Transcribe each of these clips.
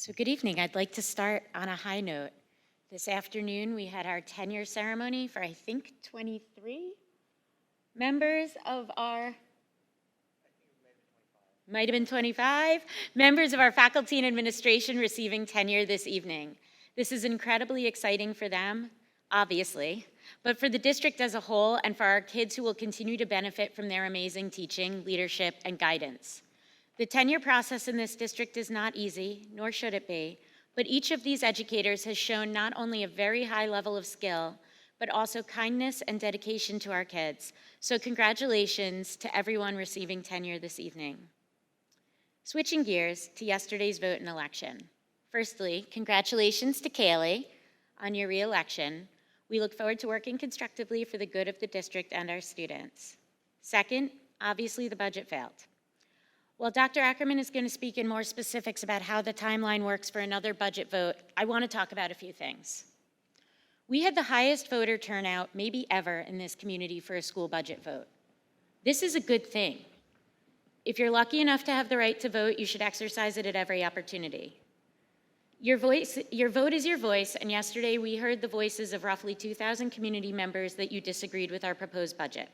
So good evening. I'd like to start on a high note. This afternoon, we had our tenure ceremony for, I think, 23 members of our, might have been 25, members of our faculty and administration receiving tenure this evening. This is incredibly exciting for them, obviously, but for the district as a whole and for our kids who will continue to benefit from their amazing teaching, leadership, and guidance. The tenure process in this district is not easy, nor should it be, but each of these educators has shown not only a very high level of skill, but also kindness and dedication to our kids. So congratulations to everyone receiving tenure this evening. Switching gears to yesterday's vote and election. Firstly, congratulations to Kaylee on your re-election. We look forward to working constructively for the good of the district and our students. Second, obviously the budget failed. While Dr. Ackerman is going to speak in more specifics about how the timeline works for another budget vote, I want to talk about a few things. We had the highest voter turnout maybe ever in this community for a school budget vote. This is a good thing. If you're lucky enough to have the right to vote, you should exercise it at every opportunity. Your vote is your voice, and yesterday we heard the voices of roughly 2,000 community members that you disagreed with our proposed budget.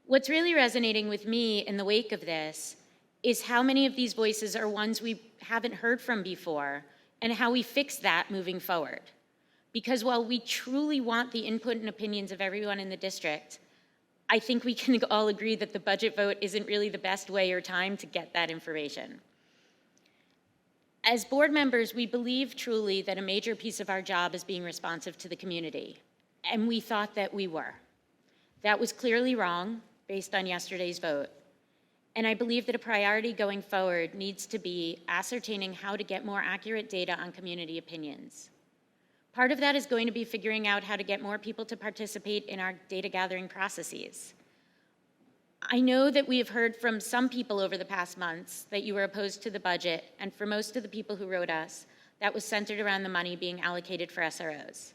What's really resonating with me in the wake of this is how many of these voices are ones we haven't heard from before and how we fix that moving forward. Because while we truly want the input and opinions of everyone in the district, I think we can all agree that the budget vote isn't really the best way or time to get that information. As board members, we believe truly that a major piece of our job is being responsive to the community, and we thought that we were. That was clearly wrong based on yesterday's vote. And I believe that a priority going forward needs to be ascertaining how to get more accurate data on community opinions. Part of that is going to be figuring out how to get more people to participate in our data gathering processes. I know that we have heard from some people over the past months that you were opposed to the budget, and for most of the people who wrote us, that was centered around the money being allocated for SROs.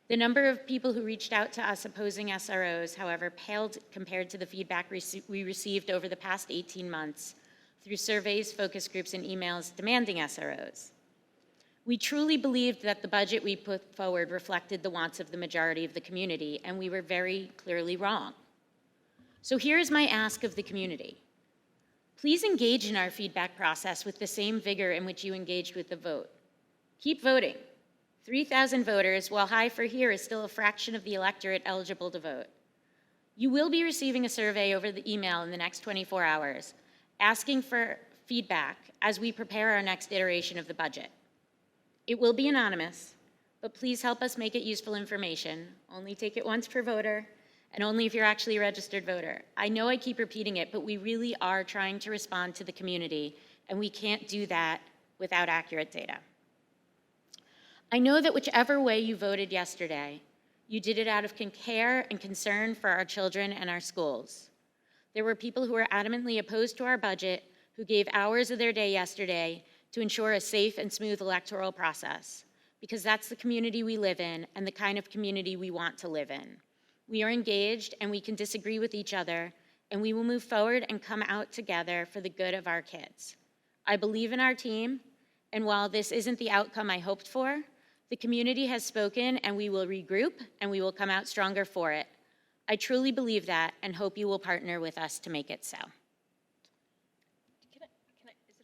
The number of people who reached out to us opposing SROs, however, paled compared to the feedback we received over the past 18 months through surveys, focus groups, and emails demanding SROs. We truly believed that the budget we put forward reflected the wants of the majority of the community, and we were very clearly wrong. So here is my ask of the community. Please engage in our feedback process with the same vigor in which you engaged with the vote. Keep voting. 3,000 voters, while high for here, is still a fraction of the electorate eligible to vote. You will be receiving a survey over the email in the next 24 hours, asking for feedback as we prepare our next iteration of the budget. It will be anonymous, but please help us make it useful information. Only take it once per voter, and only if you're actually a registered voter. I know I keep repeating it, but we really are trying to respond to the community, and we can't do that without accurate data. I know that whichever way you voted yesterday, you did it out of care and concern for our children and our schools. There were people who were adamantly opposed to our budget who gave hours of their day yesterday to ensure a safe and smooth electoral process, because that's the community we live in and the kind of community we want to live in. We are engaged and we can disagree with each other, and we will move forward and come out together for the good of our kids. I believe in our team, and while this isn't the outcome I hoped for, the community has spoken, and we will regroup, and we will come out stronger for it. I truly believe that and hope you will partner with us to make it so. Is it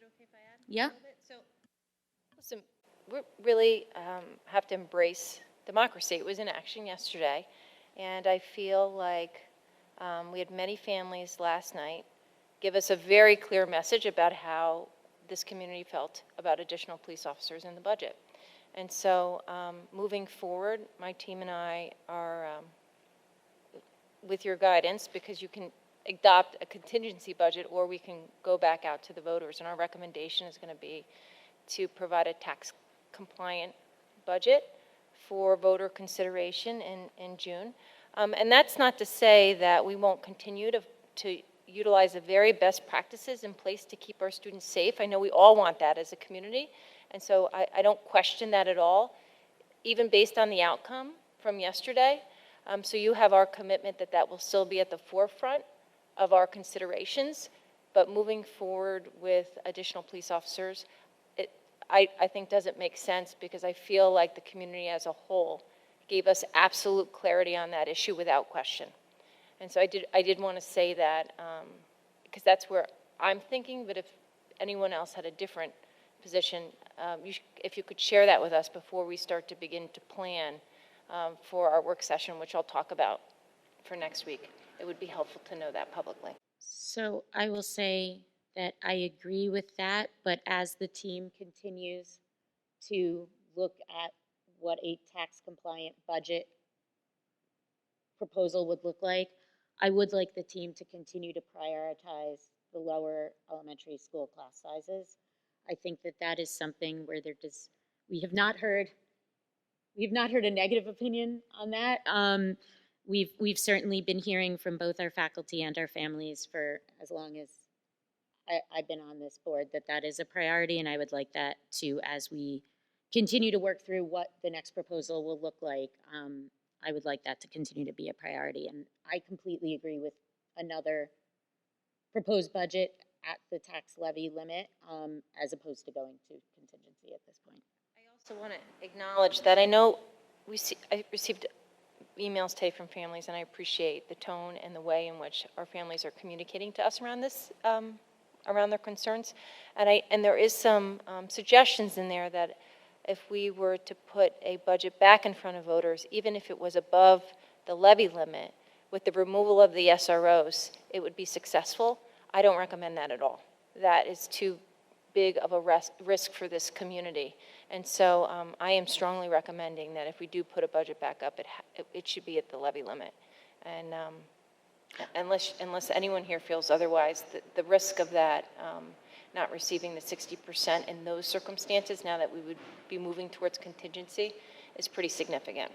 okay if I add? Yeah. A little bit? So, listen, we really have to embrace democracy. It was in action yesterday, and I feel like we had many families last night give us a very clear message about how this community felt about additional police officers in the budget. And so moving forward, my team and I are, with your guidance, because you can adopt a contingency budget or we can go back out to the voters. And our recommendation is going to be to provide a tax compliant budget for voter consideration in June. And that's not to say that we won't continue to utilize the very best practices in place to keep our students safe. I know we all want that as a community. And so I don't question that at all, even based on the outcome from yesterday. So you have our commitment that that will still be at the forefront of our considerations. But moving forward with additional police officers, I think doesn't make sense, because I feel like the community as a whole gave us absolute clarity on that issue without question. And so I did want to say that, because that's where I'm thinking, but if anyone else had a different position, if you could share that with us before we start to begin to plan for our work session, which I'll talk about for next week. It would be helpful to know that publicly. So I will say that I agree with that, but as the team continues to look at what a tax compliant budget proposal would look like, I would like the team to continue to prioritize the lower elementary school class sizes. I think that that is something where we have not heard a negative opinion on that. We've certainly been hearing from both our faculty and our families for as long as I've been on this board that is a priority, and I would like that to, as we continue to work through what the next proposal will look like, I would like that to continue to be a priority. And I completely agree with another proposed budget at the tax levy limit, as opposed to going to contingency at this point. I also want to acknowledge that I know I received emails today from families, and I appreciate the tone and the way in which our families are communicating to us around this, around their concerns. And there is some suggestions in there that if we were to put a budget back in front of voters, even if it was above the levy limit, with the removal of the SROs, it would be successful. I don't recommend that at all. That is too big of a risk for this community. And so I am strongly recommending that if we do put a budget back up, it should be at the levy limit. And unless anyone here feels otherwise, the risk of that not receiving the 60% in those circumstances, now that we would be moving towards contingency, is pretty significant.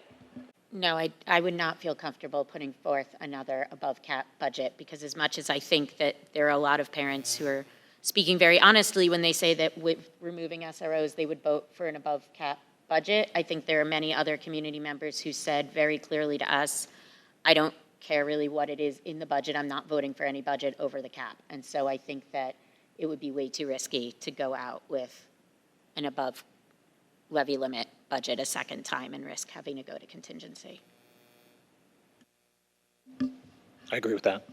No, I would not feel comfortable putting forth another above cap budget, because as much as I think that there are a lot of parents who are speaking very honestly when they say that with removing SROs, they would vote for an above cap budget, I think there are many other community members who said very clearly to us, I don't care really what it is in the budget, I'm not voting for any budget over the cap. And so I think that it would be way too risky to go out with an above levy limit budget a second time and risk having to go to contingency. I agree with that.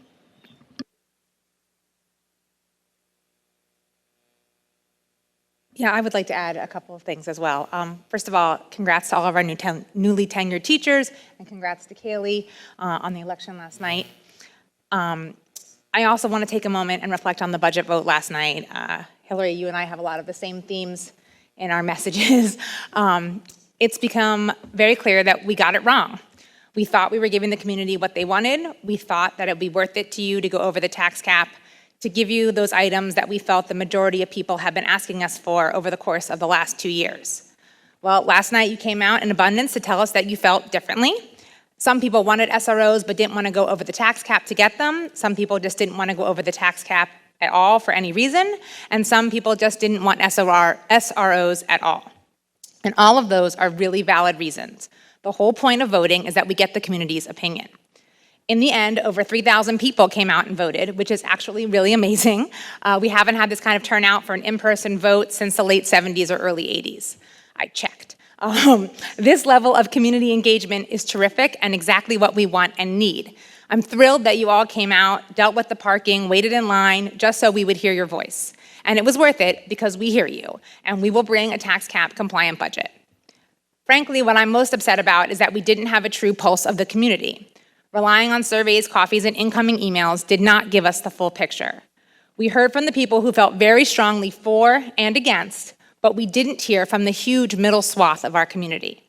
Yeah, I would like to add a couple of things as well. First of all, congrats to all of our newly tenured teachers, and congrats to Kaylee on the election last night. I also want to take a moment and reflect on the budget vote last night. Hillary, you and I have a lot of the same themes in our messages. It's become very clear that we got it wrong. We thought we were giving the community what they wanted. We thought that it would be worth it to you to go over the tax cap, to give you those items that we felt the majority of people have been asking us for over the course of the last 2 years. Well, last night you came out in abundance to tell us that you felt differently. Some people wanted SROs but didn't want to go over the tax cap to get them. Some people just didn't want to go over the tax cap at all for any reason. And some people just didn't want SROs at all. And all of those are really valid reasons. The whole point of voting is that we get the community's opinion. In the end, over 3,000 people came out and voted, which is actually really amazing. We haven't had this kind of turnout for an in-person vote since the late 70s or early 80s. I checked. This level of community engagement is terrific and exactly what we want and need. I'm thrilled that you all came out, dealt with the parking, waited in line, just so we would hear your voice. And it was worth it because we hear you, and we will bring a tax cap compliant budget. Frankly, what I'm most upset about is that we didn't have a true pulse of the community. Relying on surveys, coffees, and incoming emails did not give us the full picture. We heard from the people who felt very strongly for and against, but we didn't hear from the huge middle swath of our community.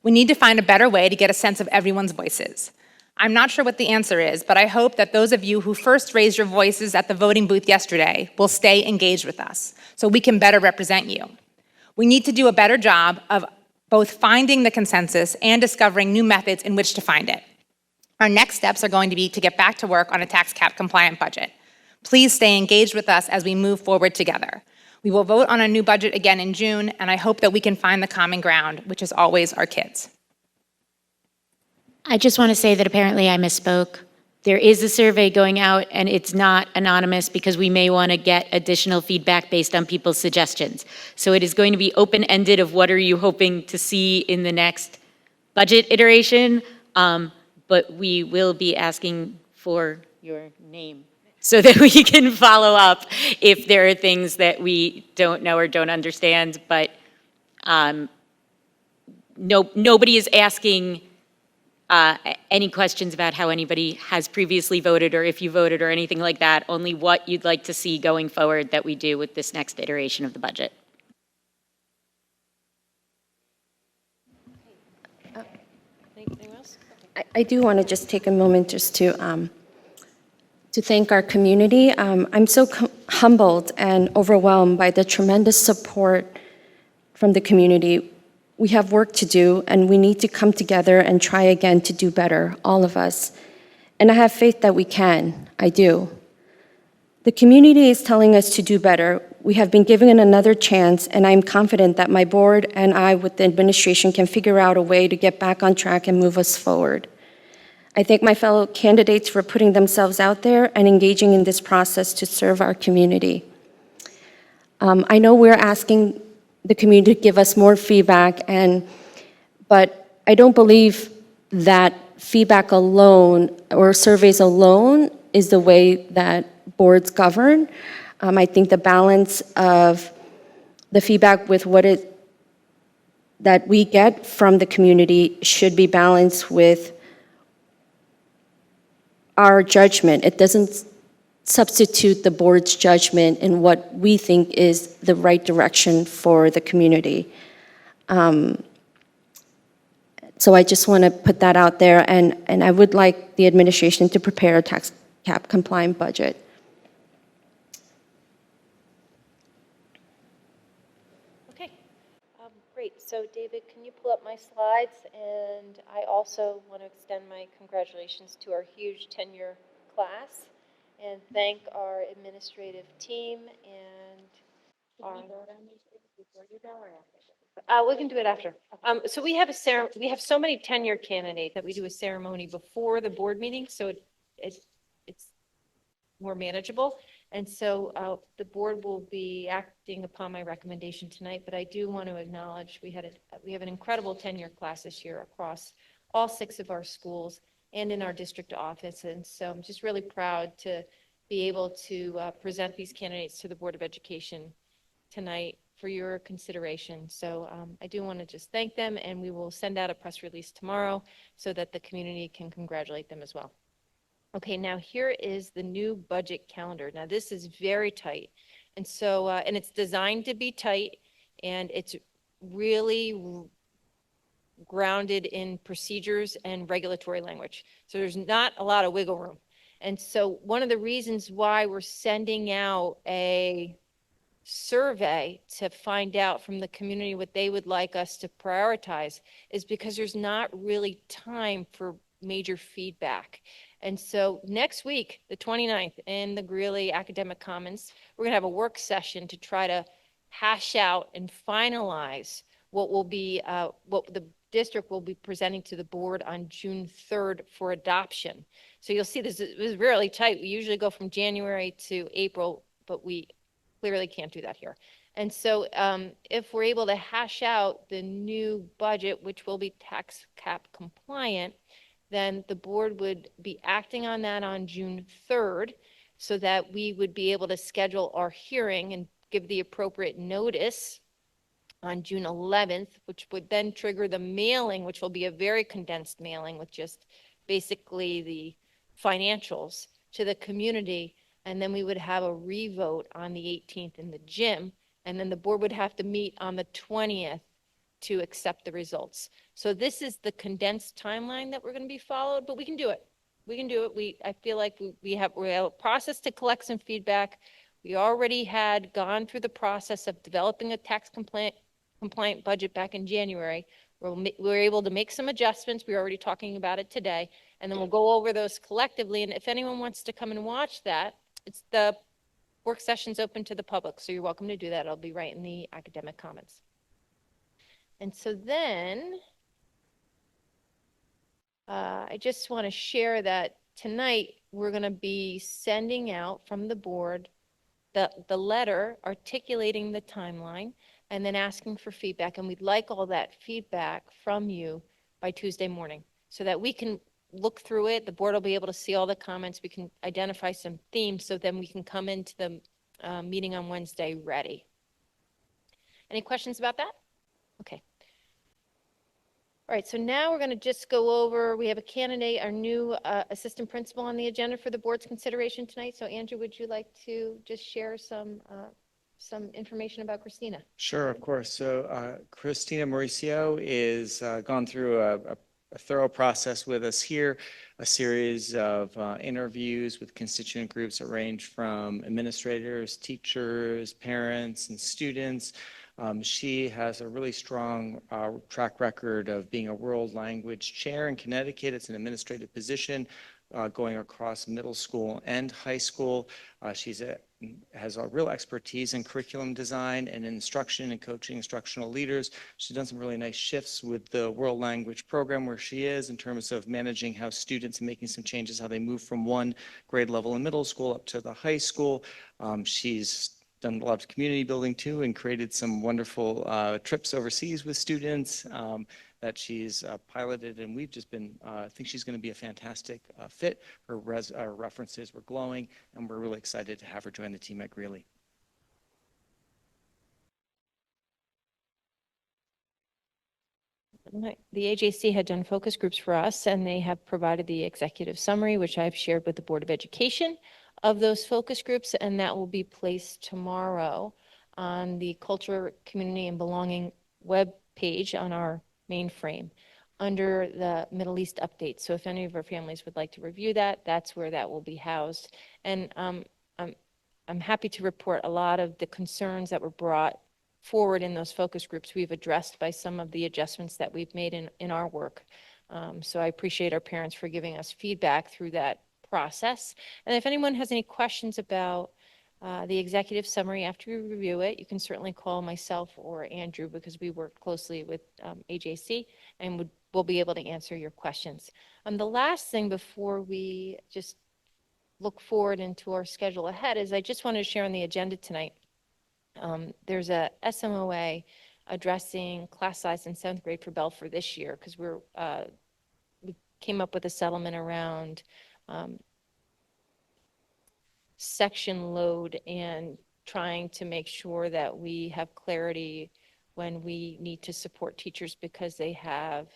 We need to find a better way to get a sense of everyone's voices. I'm not sure what the answer is, but I hope that those of you who first raised your voices at the voting booth yesterday will stay engaged with us so we can better represent you. We need to do a better job of both finding the consensus and discovering new methods in which to find it. Our next steps are going to be to get back to work on a tax cap compliant budget. Please stay engaged with us as we move forward together. We will vote on a new budget again in June, and I hope that we can find the common ground, which is always our kids. I just want to say that apparently I misspoke. There is a survey going out, and it's not anonymous because we may want to get additional feedback based on people's suggestions. So it is going to be open-ended of what are you hoping to see in the next budget iteration, but we will be asking for your name so that we can follow up if there are things that we don't know or don't understand. But nobody is asking any questions about how anybody has previously voted or if you voted or anything like that, only what you'd like to see going forward that we do with this next iteration of the budget. Anything else? I do want to just take a moment just to thank our community. I'm so humbled and overwhelmed by the tremendous support from the community. We have work to do, and we need to come together and try again to do better, all of us. And I have faith that we can. I do. The community is telling us to do better. We have been given another chance, and I'm confident that my board and I with the administration can figure out a way to get back on track and move us forward. I thank my fellow candidates for putting themselves out there and engaging in this process to serve our community. I know we're asking the community to give us more feedback, but I don't believe that feedback alone or surveys alone is the way that boards govern. I think the balance of the feedback with that we get from the community should be balanced with our judgment. It doesn't substitute the board's judgment in what we think is the right direction for the community. So I just want to put that out there, and I would like the administration to prepare a tax cap compliant budget. Okay, great. So David, can you pull up my slides? And I also want to extend my congratulations to our huge tenure class and thank our administrative team and our... we can do it after. So we have we have so many tenure candidates that we do a ceremony before the board meeting, so it's more manageable. And so the board will be acting upon my recommendation tonight, but I do want to acknowledge we have an incredible tenure class this year across all 6 of our schools and in our district office. And so I'm just really proud to be able to present these candidates to the Board of Education tonight for your consideration. So I do want to just thank them, and we will send out a press release tomorrow so that the community can congratulate them as well. Okay, now here is the new budget calendar. Now this is very tight. And so, and it's designed to be tight, and it's really grounded in procedures and regulatory language. So there's not a lot of wiggle room. And so one of the reasons why we're sending out a survey to find out from the community what they would like us to prioritize is because there's not really time for major feedback. And so next week, the 29th, in the Greeley Academic Commons, we're going to have a work session to try to hash out and finalize what will be, what the district will be presenting to the board on June 3rd for adoption. So you'll see this is really tight. We usually go from January to April, but we clearly can't do that here. And so if we're able to hash out the new budget, which will be tax cap compliant, then the board would be acting on that on June 3rd so that we would be able to schedule our hearing and give the appropriate notice on June 11th, which would then trigger the mailing, which will be a very condensed mailing with just basically the financials to the community. And then we would have a revote on the 18th in the gym. And then the board would have to meet on the 20th to accept the results. So this is the condensed timeline that we're going to be followed, but we can do it. We can do it. I feel like we have a process to collect some feedback. We already had gone through the process of developing a tax compliant budget back in January. We're able to make some adjustments. We're already talking about it today, and then we'll go over those collectively. And if anyone wants to come and watch that, it's the work session's open to the public, so you're welcome to do that. It'll be right in the Academic Commons. And so then I just want to share that tonight, we're going to be sending out from the board the letter articulating the timeline and then asking for feedback. And we'd like all that feedback from you by Tuesday morning so that we can look through it. The board will be able to see all the comments. We can identify some themes so then we can come into the meeting on Wednesday ready. Any questions about that? Okay. All right, so now we're going to just go over, we have a candidate, our new assistant principal on the agenda for the board's consideration tonight. So Andrew, would you like to just share some information about Christina? Sure, of course. So Christina Mauricio is gone through a thorough process with us here, a series of interviews with constituent groups that range from administrators, teachers, parents, and students. She has a really strong track record of being a world language chair in Connecticut. It's an administrative position going across middle school and high school. She's has a real expertise in curriculum design and instruction and coaching instructional leaders. She's done some really nice shifts with the world language program where she is in terms of managing how students and making some changes, how they move from one grade level in middle school up to the high school. She's done a lot of community building too and created some wonderful trips overseas with students that she's piloted, and we've just been, I think she's going to be a fantastic fit. Her references were glowing, and we're really excited to have her join the team at Greeley. The AJC had done focus groups for us, and they have provided the executive summary, which I've shared with the Board of Education of those focus groups, and that will be placed tomorrow on the Culture, Community, and Belonging web page on our mainframe under the Middle East update. So if any of our families would like to review that, that's where that will be housed. And I'm happy to report a lot of the concerns that were brought forward in those focus groups we've addressed by some of the adjustments that we've made in our work. So I appreciate our parents for giving us feedback through that process. And if anyone has any questions about the executive summary after you review it, you can certainly call myself or Andrew because we work closely with AJC and we'll be able to answer your questions. The last thing before we just look forward into our schedule ahead is I just wanted to share on the agenda tonight. There's a SMOA addressing class size in 7th grade for Belfort this year because we came up with a settlement around section load and trying to make sure that we have clarity when we need to support teachers because they have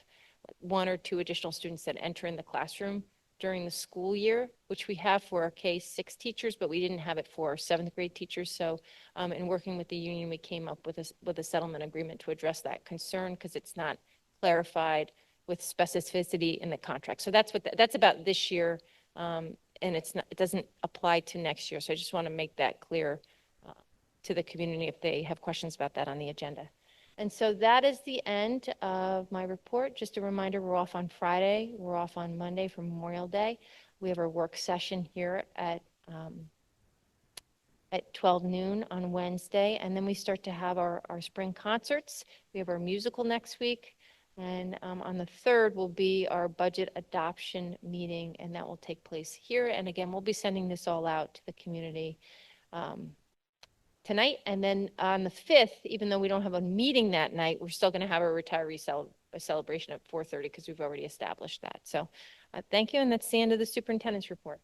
1 or 2 additional students that enter in the classroom during the school year, which we have for our K-6 teachers, but we didn't have it for our 7th grade teachers. So in working with the union, we came up with a settlement agreement to address that concern because it's not clarified with specificity in the contract. So that's about this year. And it doesn't apply to next year. So I just want to make that clear to the community if they have questions about that on the agenda. And so that is the end of my report. Just a reminder, we're off on Friday. We're off on Monday for Memorial Day. We have our work session here at 12 noon on Wednesday. And then we start to have our spring concerts. We have our musical next week. And on the 3rd will be our budget adoption meeting, and that will take place here. And again, we'll be sending this all out to the community tonight. And then on the 5th, even though we don't have a meeting that night, we're still going to have a retiree celebration at 4:30 because we've already established that. So thank you, and that's the end of the superintendent's report.